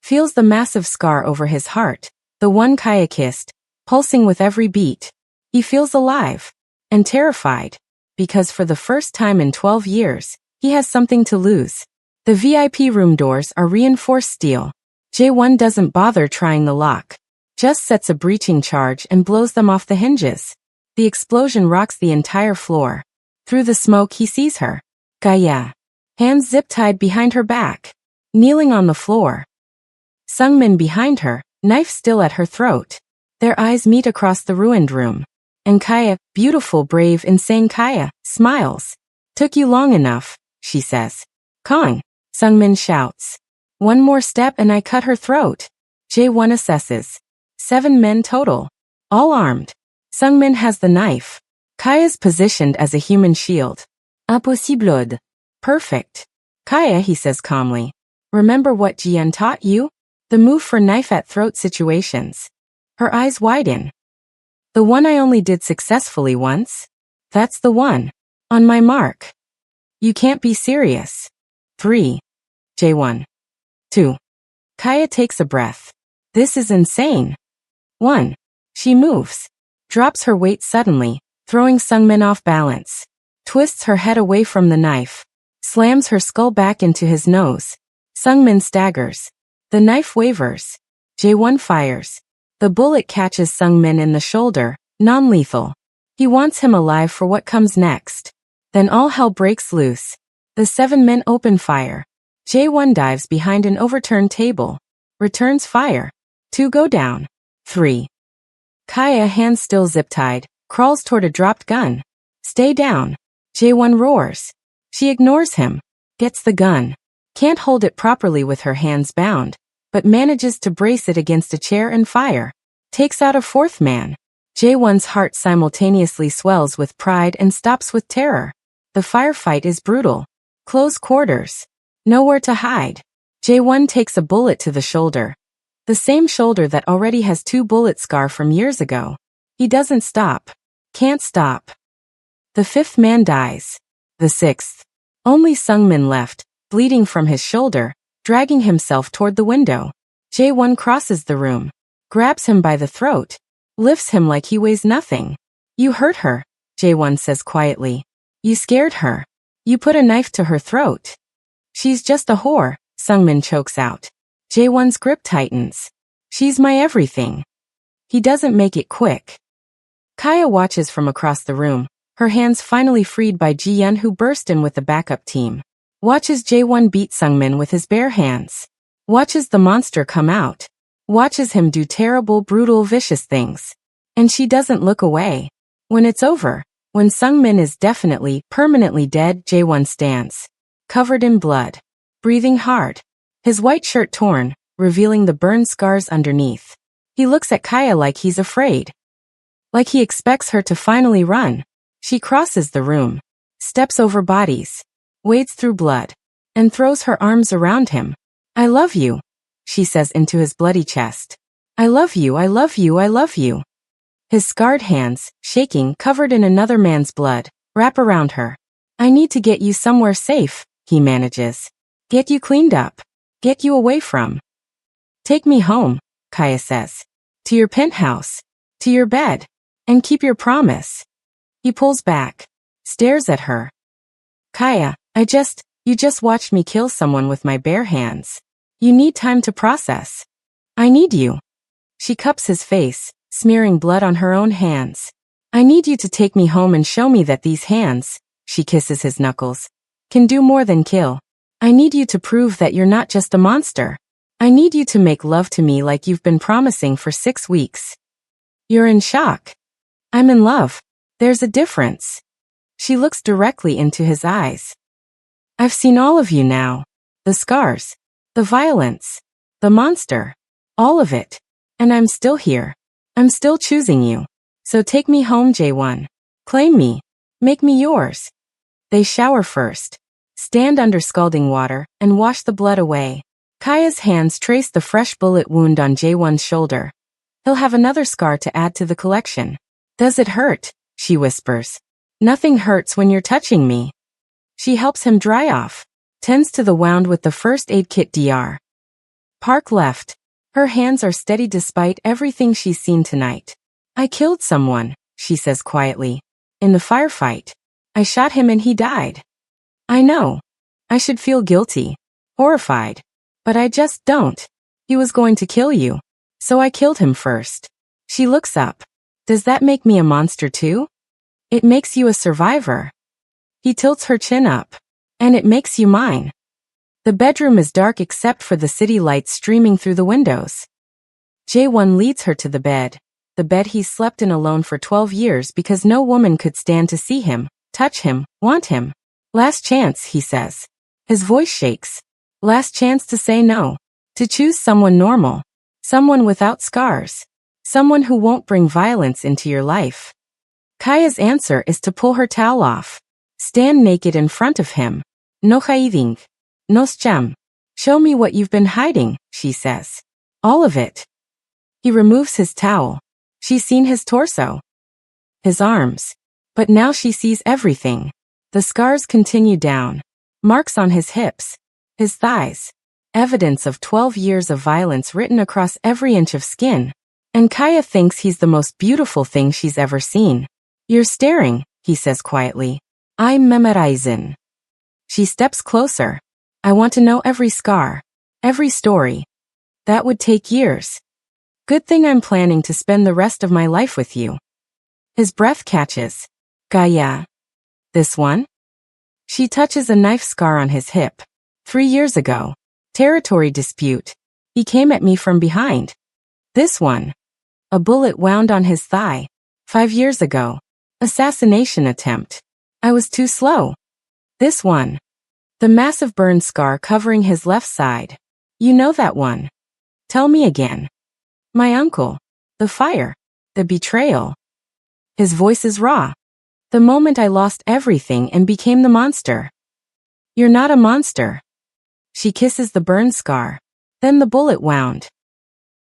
Feels the massive scar over his heart, the one Kaya kissed, pulsing with every beat. He feels alive. And terrified. Because for the first time in 12 years, he has something to lose. The VIP room doors are reinforced steel. Jaewon doesn't bother trying the lock. Just sets a breaching charge and blows them off the hinges. The explosion rocks the entire floor. Through the smoke he sees her. Kaya. Hands zip-tied behind her back. Kneeling on the floor. Sungmin behind her, knife still at her throat. Their eyes meet across the ruined room. And Kaya, beautiful, brave, insane Kaya, smiles. Took you long enough, she says. Kong, Sungmin shouts. One more step and I cut her throat. Jaewon assesses. 7 men total. All armed. Sungmin has the knife. Kaya's positioned as a human shield. Impossible. Perfect. Kaya, he says calmly. Remember what Jian taught you? The move for knife at throat situations. Her eyes widen. The one I only did successfully once? That's the one. On my mark. You can't be serious. 3. Jaewon. 2. Kaya takes a breath. This is insane. 1. She moves. Drops her weight suddenly, throwing Sungmin off balance. Twists her head away from the knife. Slams her skull back into his nose. Sungmin staggers. The knife wavers. Jaewon fires. The bullet catches Sungmin in the shoulder, non-lethal. He wants him alive for what comes next. Then all hell breaks loose. The 7 men open fire. Jaewon dives behind an overturned table. Returns fire. 2 go down. 3. Kaya, hands still zip-tied, crawls toward a dropped gun. Stay down. Jaewon roars. She ignores him. Gets the gun. Can't hold it properly with her hands bound, but manages to brace it against a chair and fire. Takes out a 4th man. Jaewon's heart simultaneously swells with pride and stops with terror. The firefight is brutal. Close quarters. Nowhere to hide. Jaewon takes a bullet to the shoulder. The same shoulder that already has 2 bullet scar from years ago. He doesn't stop. Can't stop. The 5th man dies. The 6th. Only Sungmin left, bleeding from his shoulder, dragging himself toward the window. Jaewon crosses the room. Grabs him by the throat. Lifts him like he weighs nothing. You hurt her, Jaewon says quietly. You scared her. You put a knife to her throat. She's just a whore, Sungmin chokes out. Jaewon's grip tightens. She's my everything. He doesn't make it quick. Kaya watches from across the room, her hands finally freed by Ji-yeon, who burst in with the backup team. Watches Jaewon beat Sungmin with his bare hands. Watches the monster come out. Watches him do terrible, brutal, vicious things. And she doesn't look away. When it's over, when Sungmin is definitely, permanently dead, Jaewon stands. Covered in blood. Breathing hard. His white shirt torn, revealing the burn scars underneath. He looks at Kaya like he's afraid. Like he expects her to finally run. She crosses the room. Steps over bodies. Wades through blood. And throws her arms around him. I love you, she says into his bloody chest. I love you, I love you, I love you. His scarred hands, shaking, covered in another man's blood, wrap around her. I need to get you somewhere safe, he manages. Get you cleaned up. Get you away from. Take me home, Kaya says. To your penthouse. To your bed. And keep your promise. He pulls back. Stares at her. Kaya, you just watched me kill someone with my bare hands. You need time to process. I need you. She cups his face, smearing blood on her own hands. I need you to take me home and show me that these hands, she kisses his knuckles, can do more than kill. I need you to prove that you're not just a monster. I need you to make love to me like you've been promising for 6 weeks. You're in shock. I'm in love. There's a difference. She looks directly into his eyes. I've seen all of you now. The scars. The violence. The monster. All of it. And I'm still here. I'm still choosing you. So take me home, J1. Claim me. Make me yours. They shower first. Stand under scalding water and wash the blood away. Kaya's hands trace the fresh bullet wound on J1's shoulder. He'll have another scar to add to the collection. Does it hurt? She whispers. Nothing hurts when you're touching me. She helps him dry off. Tends to the wound with the first aid kit Dr. Park left. Her hands are steady despite everything she's seen tonight. I killed someone, she says quietly. In the firefight. I shot him and he died. I know. I should feel guilty. Horrified. But I just don't. He was going to kill you. So I killed him first. She looks up. Does that make me a monster too? It makes you a survivor. He tilts her chin up. And it makes you mine. The bedroom is dark except for the city lights streaming through the windows. J1 leads her to the bed he's slept in alone for 12 years because no woman could stand to see him, touch him, want him. Last chance, he says. His voice shakes. Last chance to say no. To choose someone normal. Someone without scars. Someone who won't bring violence into your life. Kaya's answer is to pull her towel off. Stand naked in front of him. No hiding. No scham. Show me what you've been hiding, she says. All of it. He removes his towel. She's seen his torso. His arms. But now she sees everything. The scars continue down. Marks on his hips. His thighs. Evidence of 12 years of violence written across every inch of skin. And Kaya thinks he's the most beautiful thing she's ever seen. You're staring, he says quietly. I'm memorizing. She steps closer. I want to know every scar. Every story. That would take years. Good thing I'm planning to spend the rest of my life with you. His breath catches. Kaya. This one? She touches a knife scar on his hip. 3 years ago. Territory dispute. He came at me from behind. This one. A bullet wound on his thigh. 5 years ago. Assassination attempt. I was too slow. This one. The massive burn scar covering his left side. You know that one. Tell me again. My uncle. The fire. The betrayal. His voice is raw. The moment I lost everything and became the monster. You're not a monster. She kisses the burn scar. Then the bullet wound.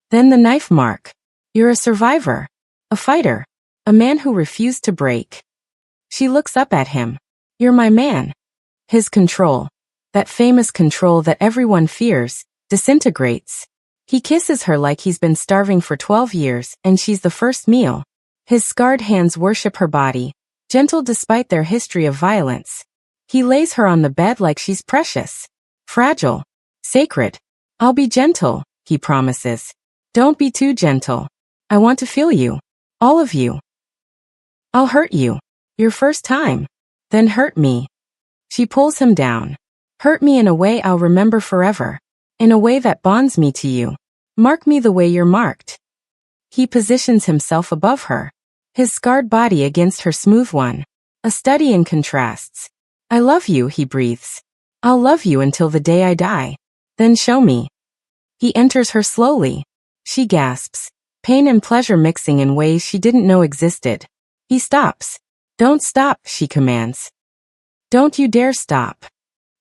Then the knife mark. You're a survivor. A fighter. A man who refused to break. She looks up at him. You're my man. His control. That famous control that everyone fears, disintegrates. He kisses her like he's been starving for 12 years and she's the first meal. His scarred hands worship her body, gentle despite their history of violence. He lays her on the bed like she's precious, fragile, sacred. I'll be gentle, he promises. Don't be too gentle. I want to feel you. All of you. I'll hurt you. Your first time. Then hurt me. She pulls him down. Hurt me in a way I'll remember forever. In a way that bonds me to you. Mark me the way you're marked. He positions himself above her. His scarred body against her smooth one. A study in contrasts. I love you, he breathes. I'll love you until the day I die. Then show me. He enters her slowly. She gasps. Pain and pleasure mixing in ways she didn't know existed. He stops. Don't stop, she commands. Don't you dare stop.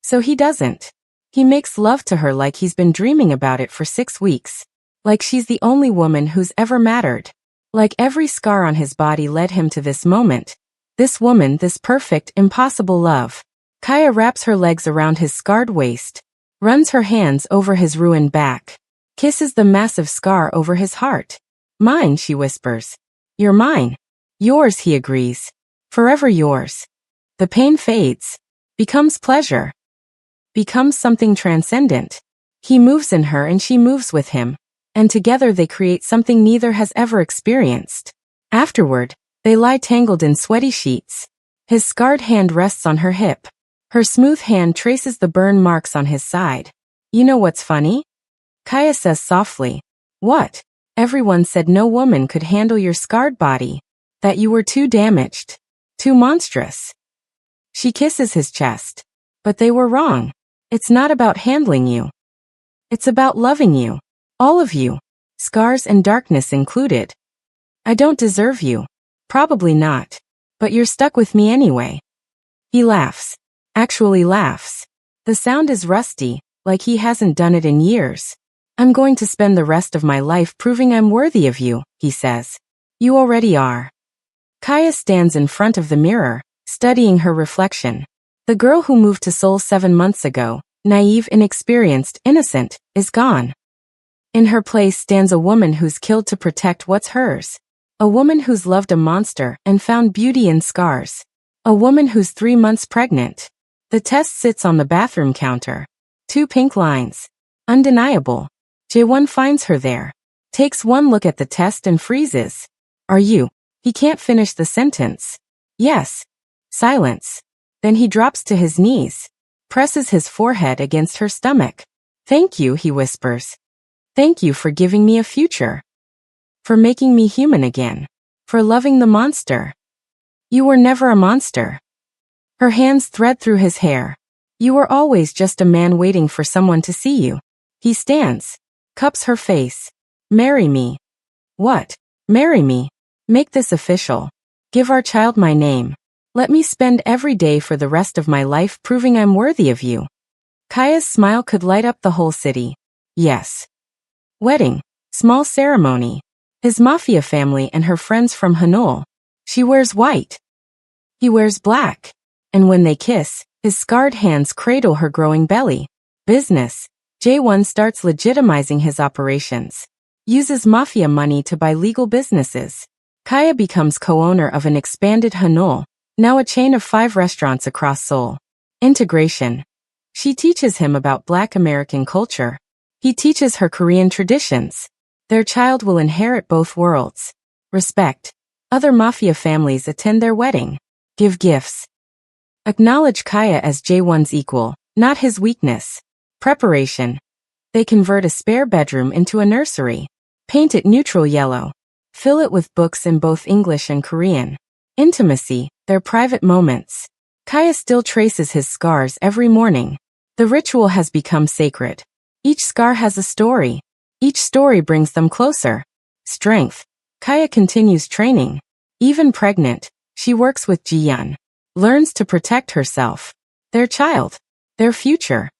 So he doesn't. He makes love to her like he's been dreaming about it for 6 weeks. Like she's the only woman who's ever mattered. Like every scar on his body led him to this moment. This woman, this perfect, impossible love. Kaya wraps her legs around his scarred waist. Runs her hands over his ruined back. Kisses the massive scar over his heart. Mine, she whispers. You're mine. Yours, he agrees. Forever yours. The pain fades. Becomes pleasure. Becomes something transcendent. He moves in her and she moves with him, and together they create something neither has ever experienced. Afterward, they lie tangled in sweaty sheets. His scarred hand rests on her hip. Her smooth hand traces the burn marks on his side. You know what's funny? Kaya says softly. What? Everyone said no woman could handle your scarred body. That you were too damaged. Too monstrous. She kisses his chest. But they were wrong. It's not about handling you. It's about loving you. All of you. Scars and darkness included. I don't deserve you. Probably not. But you're stuck with me anyway. He laughs. Actually laughs. The sound is rusty, like he hasn't done it in years. I'm going to spend the rest of my life proving I'm worthy of you, he says. You already are. Kaya stands in front of the mirror, studying her reflection. The girl who moved to Seoul 7 months ago, naive, inexperienced, innocent, is gone. In her place stands a woman who's killed to protect what's hers. A woman who's loved a monster and found beauty in scars. A woman who's 3 months pregnant. The test sits on the bathroom counter. 2 pink lines. Undeniable. Jae-won finds her there. Takes one look at the test and freezes. Are you? He can't finish the sentence. Yes. Silence. Then he drops to his knees. Presses his forehead against her stomach. Thank you, he whispers. Thank you for giving me a future. For making me human again. For loving the monster. You were never a monster. Her hands thread through his hair. You were always just a man waiting for someone to see you. He stands. Cups her face. Marry me. What? Marry me. Make this official. Give our child my name. Let me spend every day for the rest of my life proving I'm worthy of you. Kaya's smile could light up the whole city. Yes. Wedding. Small ceremony. His Mafia family and her friends from Hanul. She wears white. He wears black. And when they kiss, his scarred hands cradle her growing belly. Business. Jae-won starts legitimizing his operations. Uses Mafia money to buy legal businesses. Kaya becomes co-owner of an expanded Hanul, now a chain of 5 restaurants across Seoul. Integration. She teaches him about Black American culture. He teaches her Korean traditions. Their child will inherit both worlds. Respect. Other Mafia families attend their wedding. Give gifts. Acknowledge Kaya as Jae-won's equal, not his weakness. Preparation. They convert a spare bedroom into a nursery. Paint it neutral yellow. Fill it with books in both English and Korean. Intimacy, their private moments. Kaya still traces his scars every morning. The ritual has become sacred. Each scar has a story. Each story brings them closer. Strength. Kaya continues training. Even pregnant, she works with Ji-yeon. Learns to protect herself. Their child. Their future.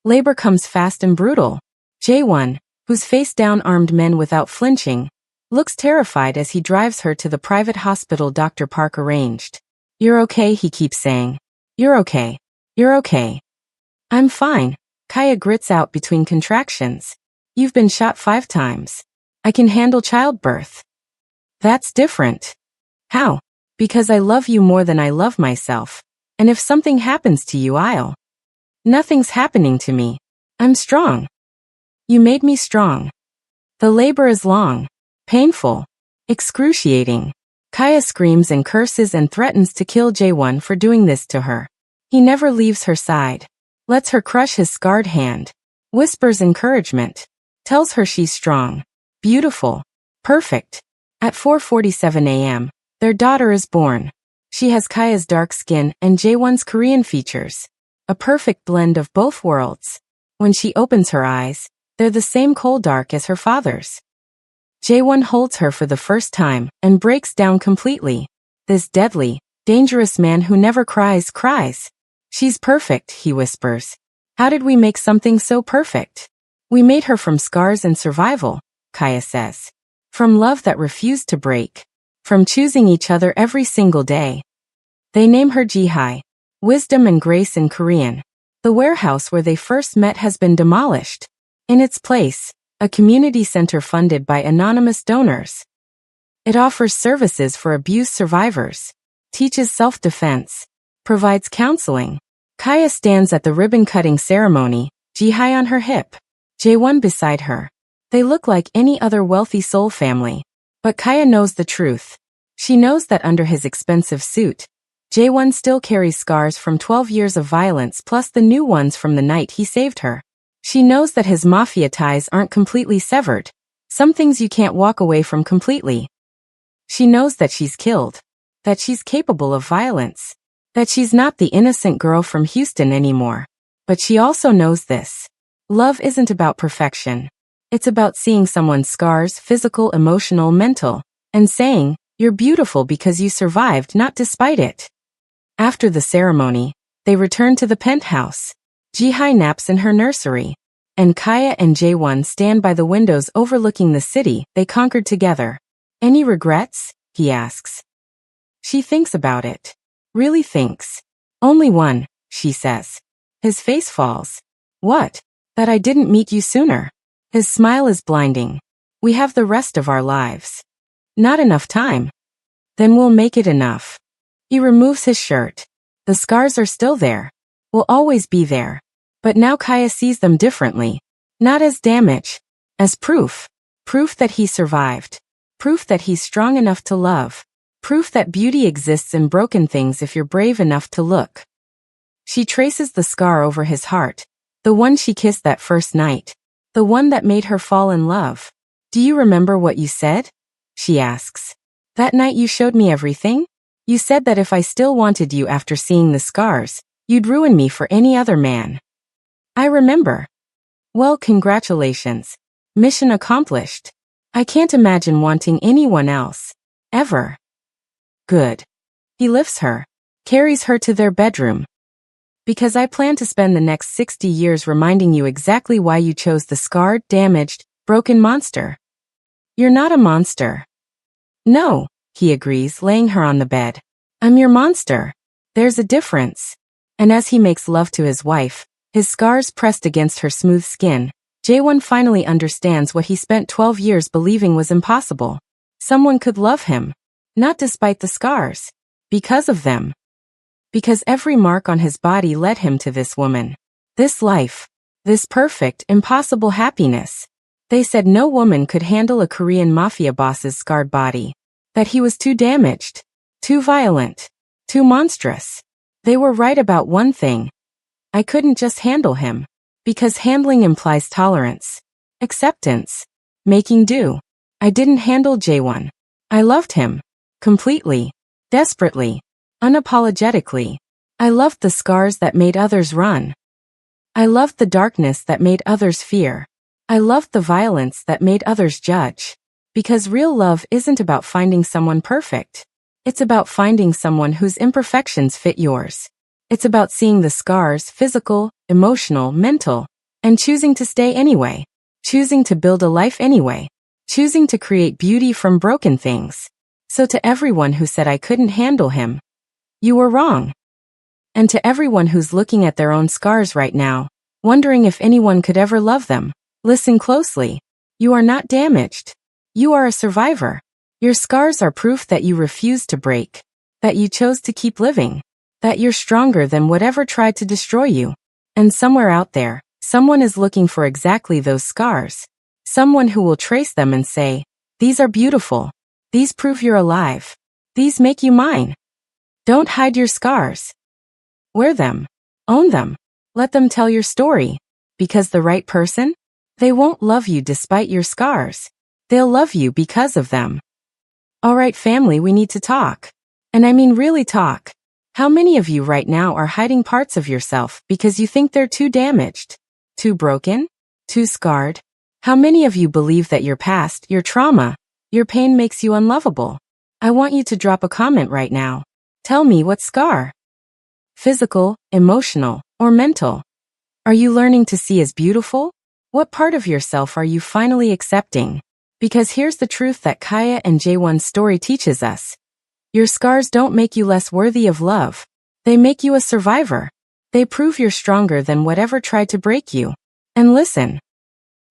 Labor comes fast and brutal. Jae-won, who's faced down armed men without flinching, looks terrified as he drives her to the private hospital Dr. Park arranged. You're okay, he keeps saying. You're okay. You're okay. I'm fine. Kaya grits out between contractions. You've been shot 5 times. I can handle childbirth. That's different. How? Because I love you more than I love myself. And if something happens to you, I'll. Nothing's happening to me. I'm strong. You made me strong. The labor is long. Painful. Excruciating. Kaya screams and curses and threatens to kill Jae-won for doing this to her. He never leaves her side. Lets her crush his scarred hand. Whispers encouragement. Tells her she's strong. Beautiful. Perfect. At 4:47 a.m., their daughter is born. She has Kaya's dark skin and Jae-won's Korean features. A perfect blend of both worlds. When she opens her eyes, they're the same coal dark as her father's. Jae-won holds her for the first time and breaks down completely. This deadly, dangerous man who never cries, cries. She's perfect, he whispers. How did we make something so perfect? We made her from scars and survival, Kaya says. From love that refused to break. From choosing each other every single day. They name her Ji-hae. Wisdom and grace in Korean. The warehouse where they first met has been demolished. In its place, a community center funded by anonymous donors. It offers services for abuse survivors. Teaches self-defense. Provides counseling. Kaya stands at the ribbon-cutting ceremony, Ji-hae on her hip. Jae-won beside her. They look like any other wealthy Seoul family. But Kaya knows the truth. She knows that under his expensive suit, Jae-won still carries scars from 12 years of violence plus the new ones from the night he saved her. She knows that his Mafia ties aren't completely severed. Some things you can't walk away from completely. She knows that she's killed. That she's capable of violence. That she's not the innocent girl from Houston anymore. But she also knows this. Love isn't about perfection. It's about seeing someone's scars, physical, emotional, mental, and saying, "You're beautiful because you survived, not despite it." After the ceremony, they return to the penthouse. Jihai naps in her nursery, and Kaya and Jaewon stand by the windows overlooking the city they conquered together. "Any regrets?" he asks. She thinks about it. Really thinks. "Only one," she says. His face falls. "What?" "That I didn't meet you sooner." His smile is blinding. "We have the rest of our lives." "Not enough time." "Then we'll make it enough." He removes his shirt. The scars are still there. Will always be there. But now Kaya sees them differently. Not as damage. As proof. Proof that he survived. Proof that he's strong enough to love. Proof that beauty exists in broken things if you're brave enough to look. She traces the scar over his heart. The one she kissed that first night. The one that made her fall in love. "Do you remember what you said?" she asks. "That night you showed me everything? You said that if I still wanted you after seeing the scars, you'd ruin me for any other man." "I remember." "Well, congratulations. Mission accomplished. I can't imagine wanting anyone else. Ever." "Good." He lifts her, carries her to their bedroom. "Because I plan to spend the next 60 years reminding you exactly why you chose the scarred, damaged, broken monster." "You're not a monster." "No," he agrees, laying her on the bed. "I'm your monster. There's a difference." And as he makes love to his wife, his scars pressed against her smooth skin, Jaewon finally understands what he spent 12 years believing was impossible. Someone could love him. Not despite the scars. Because of them. Because every mark on his body led him to this woman. This life. This perfect, impossible happiness. They said no woman could handle a Korean mafia boss's scarred body. That he was too damaged. Too violent. Too monstrous. They were right about one thing. I couldn't just handle him. Because handling implies tolerance. Acceptance. Making do. I didn't handle Jaewon. I loved him. Completely. Desperately. Unapologetically. I loved the scars that made others run. I loved the darkness that made others fear. I loved the violence that made others judge. Because real love isn't about finding someone perfect. It's about finding someone whose imperfections fit yours. It's about seeing the scars, physical, emotional, mental, and choosing to stay anyway. Choosing to build a life anyway. Choosing to create beauty from broken things. So to everyone who said I couldn't handle him, you were wrong. And to everyone who's looking at their own scars right now, wondering if anyone could ever love them, listen closely. You are not damaged. You are a survivor. Your scars are proof that you refused to break. That you chose to keep living. That you're stronger than whatever tried to destroy you. And somewhere out there, someone is looking for exactly those scars. Someone who will trace them and say, "These are beautiful. These prove you're alive. These make you mine." Don't hide your scars. Wear them. Own them. Let them tell your story. Because the right person? They won't love you despite your scars. They'll love you because of them. Alright family, we need to talk. And I mean really talk. How many of you right now are hiding parts of yourself because you think they're too damaged? Too broken? Too scarred? How many of you believe that your past, your trauma, your pain makes you unlovable? I want you to drop a comment right now. Tell me what scar. Physical, emotional, or mental? Are you learning to see as beautiful? What part of yourself are you finally accepting? Because here's the truth that Kaya and Jaewon's story teaches us. Your scars don't make you less worthy of love. They make you a survivor. They prove you're stronger than whatever tried to break you. And listen.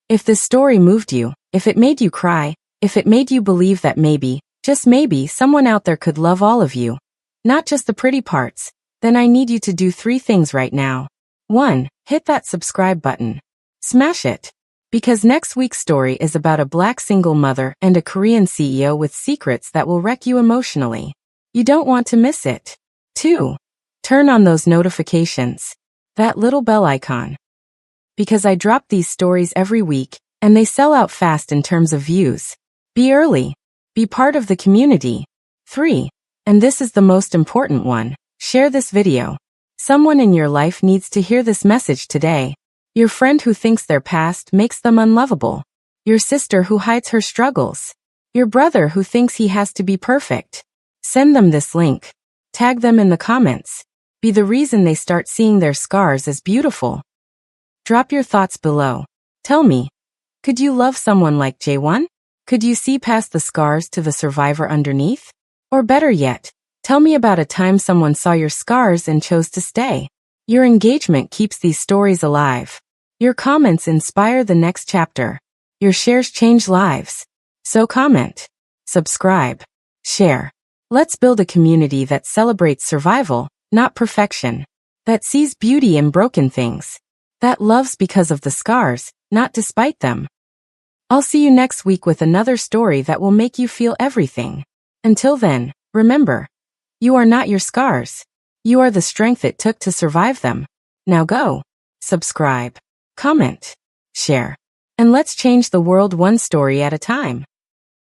If this story moved you, if it made you cry, if it made you believe that maybe, just maybe, someone out there could love all of you, not just the pretty parts, then I need you to do 3 things right now. 1. Hit that subscribe button. Smash it. Because next week's story is about a Black single mother and a Korean CEO with secrets that will wreck you emotionally. You don't want to miss it. 2. Turn on those notifications. That little bell icon. Because I drop these stories every week, and they sell out fast in terms of views. Be early. Be part of the community. 3. And this is the most important one. Share this video. Someone in your life needs to hear this message today. Your friend who thinks their past makes them unlovable. Your sister who hides her struggles. Your brother who thinks he has to be perfect. Send them this link. Tag them in the comments. Be the reason they start seeing their scars as beautiful. Drop your thoughts below. Tell me, could you love someone like J1? Could you see past the scars to the survivor underneath? Or better yet, tell me about a time someone saw your scars and chose to stay. Your engagement keeps these stories alive. Your comments inspire the next chapter. Your shares change lives. So comment, subscribe, share. Let's build a community that celebrates survival, not perfection. That sees beauty in broken things. That loves because of the scars, not despite them. I'll see you next week with another story that will make you feel everything. Until then, remember, you are not your scars. You are the strength it took to survive them. Now go, subscribe, comment, share, and let's change the world one story at a time.